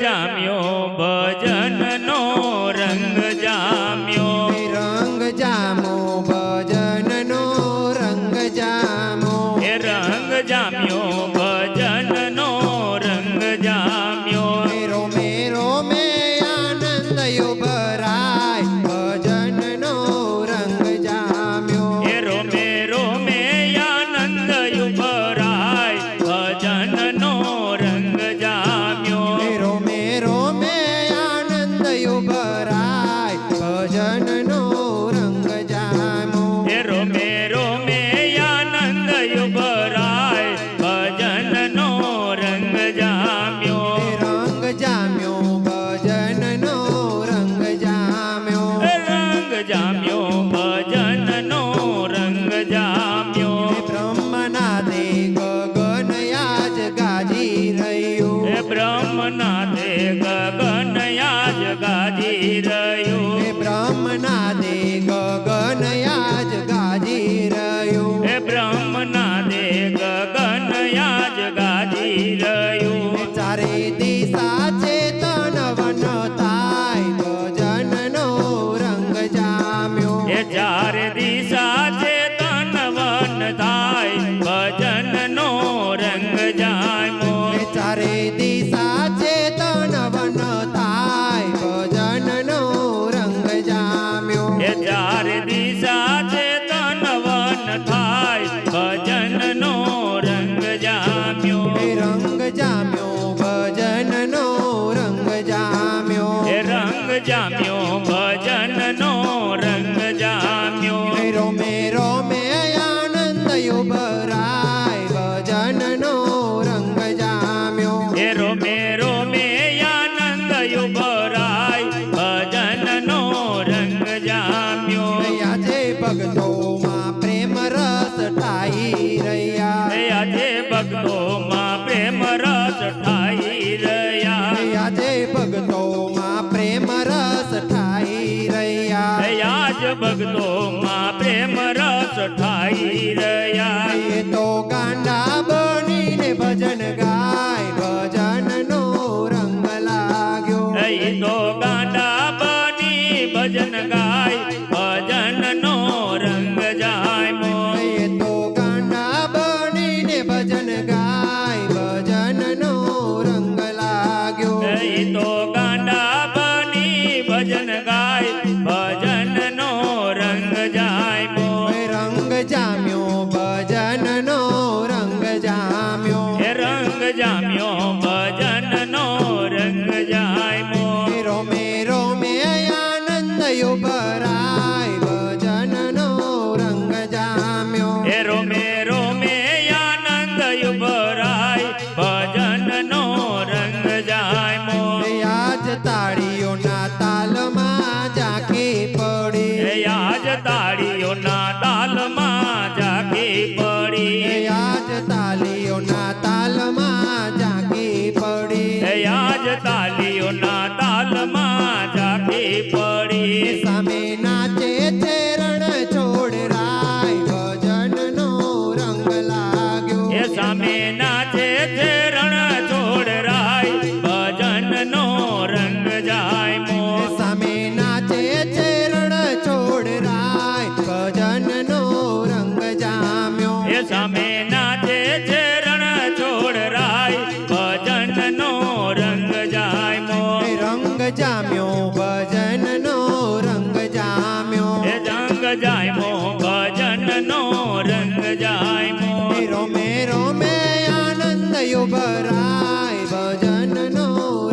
જામ્યો ભજનનો રંગ જામ્યો રંગ જામો ભજનનો રંગ જામો એ રંગ જામ્યો ભજનનો રંગ જામ્યો રોમે રોમે આનંદ ભરાય ભજનનો રંગ જામ્યો એ રોમે રોમે આનંદ ભરાય ભજનનો રંગ જામ્યો રોમે રોમે આનંદ ભરાય ભજનનો રંગ જામો એ રોમે રોમે આનંદ ભરાય ભજનનો રંગ જામ્યો રંગ જામ્યો ભજનનો રંગ જામ્યો રંગ જામ્યો ભજનનો રંગ જામ્યો બ્રહ્મનાથે ગગન યાજ ગાજી રહ્યું એ બ્રહ્મનાથે ગગન યાજ ગાજી રહ્યું બ્રહ્મનાથે ગગન યાજ ગાજી રહ્યું એ બ્રહ્મનાથે ગગન યાજ ગાજી રહ્યું ચારે દિશા ચેતન વન થાય ભજનનો રંગ જામ્યો એ ચારે દિશા ચેતન વન થાય ભજનનો રંગ જામ્યો ચારે દિશા ચેતન વન થાય ભજનનો રંગ જામ્યો એ ચારે દિશા ચેતન વન થાય ભજનનો રંગ જામ્યો રંગ જામ્યો ભજનનો રંગ જામ્યો એ રંગ જામ્યો ભજનનો રંગ જામ્યો રોમે રોમે આનંદ ભરાય ભજનનો રંગ જામ્યો એ રોમે રોમે આનંદ ભરાય ભજનનો રંગ જામ્યો આજે ભક્તોમાં પ્રેમ રસ ઠાઈ રહ્યા આજે ભક્તોમાં પ્રેમ રસ ઠાઈ રહ્યા આજે ભક્તોમાં પ્રેમ રસ ઠાઈ રહ્યા આજ ભક્તોમાં પ્રેમ રસ ઠાઈ રહ્યા એ તો ગાંડા બનીને ભજન ગાય ભજનનો રંગ લાગ્યો એ તો ગાંડા બની ભજન ગાય ભજનનો રંગ જામ્યો એ તો ગાંડા બનીને ભજન ગાય ભજનનો રંગ લાગ્યો એ તો ગાંડા બની ભજન ગાય ભજનનો રંગ જામ્યો રંગ જામ્યો ભજનનો રંગ જામ્યો એ રંગ જામ્યો ભજનનો રંગ જામ્યો રોમે રોમે આનંદ ભરાય ભજનનો રંગ જામ્યો એ રોમે રોમે આનંદ ભરાય ભજનનો રંગ જામ્યો આજ તાળીઓના તાલમાં ઝાંખી પડી આજ તાળીઓના તાલમાં ઝાંખી પડી આજ તાલીઓના તાલમાં ઝાંખી પડી આજ તાલીઓના તાલમાં ઝાંખી પડી સામે નાચે છે રણ છોડ રાય ભજનનો રંગ લાગ્યો એ સામે નાચે છે રણ છોડ રાય ભજનનો રંગ જામ્યો સામે નાચે છે રણ છોડ રાય ભજનનો રંગ જામ્યો એ સામે નાચે છે રણ છોડ રાય ભજનનો રંગ જામ્યો રંગ જામ્યો ભજનનો રંગ જામ્યો એ રંગ જામ્યો ભજનનો રંગ જામ્યો રોમે રોમે આનંદ ભરાય ભજનનો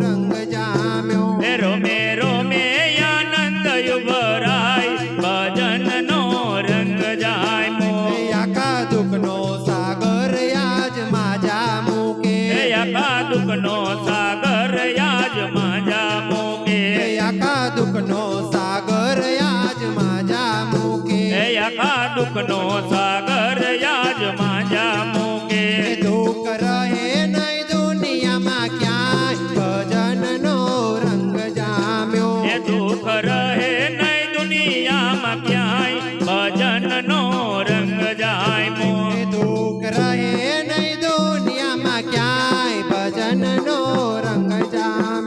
રંગ જામ્યો એ રોમે રોમે આનંદ ભરાય ભજનનો રંગ જામ્યો આખા દુઃખનો સાગર યાજ માજા મૂકે આખા દુઃખનો સાગર યાજ માજા મૂકે આખા દુઃખનો સાગર યાજ માજા મૂકે આખા દુઃખનો સાગર યાજ માજા મૂકે દુઃખ રહે નહીં દુનિયામાં ક્યાંય ભજનનો રંગ જામ્યો એ દુઃખ રહે નહીં દુનિયામાં ક્યાંય ભજનનો રંગ જામ્યો દુઃખ રહે નહીં દુનિયામાં ક્યાંય ભજનનો રંગ જામ્યો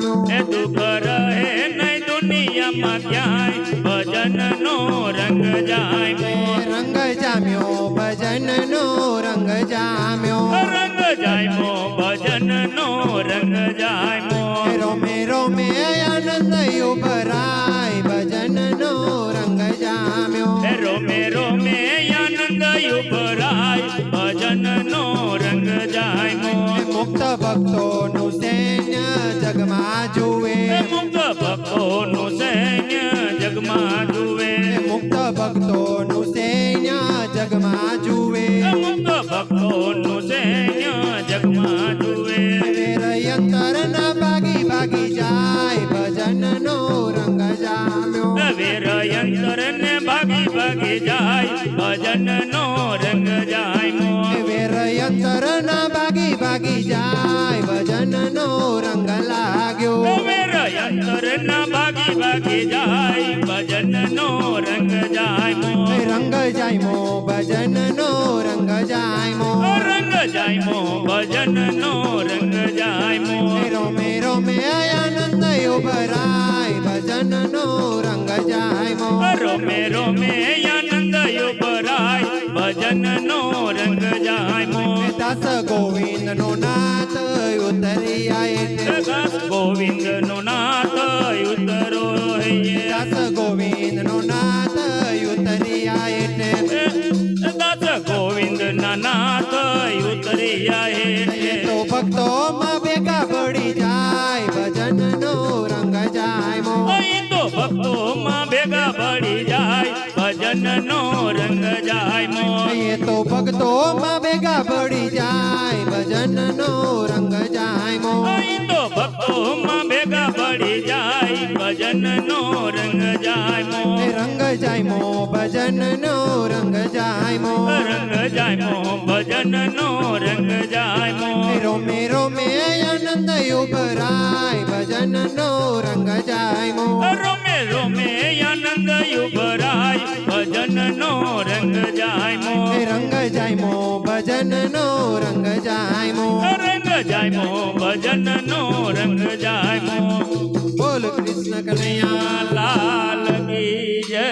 દુનિયામાં ક્યાંય ભજનનો રંગ જાય મોર રંગ જામ્યો ભજનનો રંગ જામ્યો રંગ જાય મો ભજનનો રંગ જાય મોર રોમે રોમે આનંદ ઉભરાય ભજનનો રંગ જામ્યો રોમે રોમે આનંદ ઉભરાય ભજનનો રંગ જાય મોર મુક્ત ભક્તોનું સૈન્ય જગમાં જુએ મુક્ત ભક્તોનું સૈન્ય જગમાં જુએ મુક્ત ભક્તોનું સૈન્ય જગમાં જુએ મુક્ત ભક્તોનું સૈન્ય જગમાં જુએ વેરયંતરના ભાગી ભાગી જાય ભજનનો રંગ જામ્યો વેરયંતર ને ભાગી ભાગી જાય ભજનનો રંગ જાય મોર વેરયંતરના ભાગી ભાગી જાય ભજનનો રંગ લાગ્યો વેરયંતર ના ભાગી ભાગી જાય ભજનનો રંગ જાય મોર રંગ જાયમો ભજનનો રંગ જાયમો રંગ જાય મો ભજનનો રંગ જાય મોર રોમે રોમે આનંદ ઉભરાય ભજનનો રંગ જાયમો રોમે રોમે આનંદ ઉભરાય ભજનનો રંગ જાય મોર દાસ ગોવિંદનો નાથ ઉતરી આય દાસ ગોવિંદનો નાથ ઉતરો હૈયે દાસ ગોવિંદનો નાથ ઉતરી આય દાસ ગોવિંદ ના નાથ ઉતરિયા હે તો ભક્તોમાં ભેગા પડી જાય ભજનનો રંગ જાયમો અહીં તો ભક્તોમાં ભેગા પડી જાય ભજનનો રંગ જાય મોર એ તો ભક્તોમાં ભેગા પડી જાય ભજનનો રંગ જાયમો અહીં તો ભક્તોમાં ભેગા પડી જાય ભજનનો રંગ જાય મોર રંગ જાયમો ભજનનો રંગ જાયમો રંગ જાય મો ભજનનો રંગ જાય મોર રોમે રોમે આનંદ ઉભરાય ભજનનો રંગ જાયમો રોમે રોમે આનંદ ઉભરાય ભજનનો રંગ જાય મોર રંગ જાયમો ભજનનો રંગ જાયમો રંગ જાય મો ભજનનો રંગ જાય મો બોલ કૃષ્ણ કનૈયા લાલ કી જય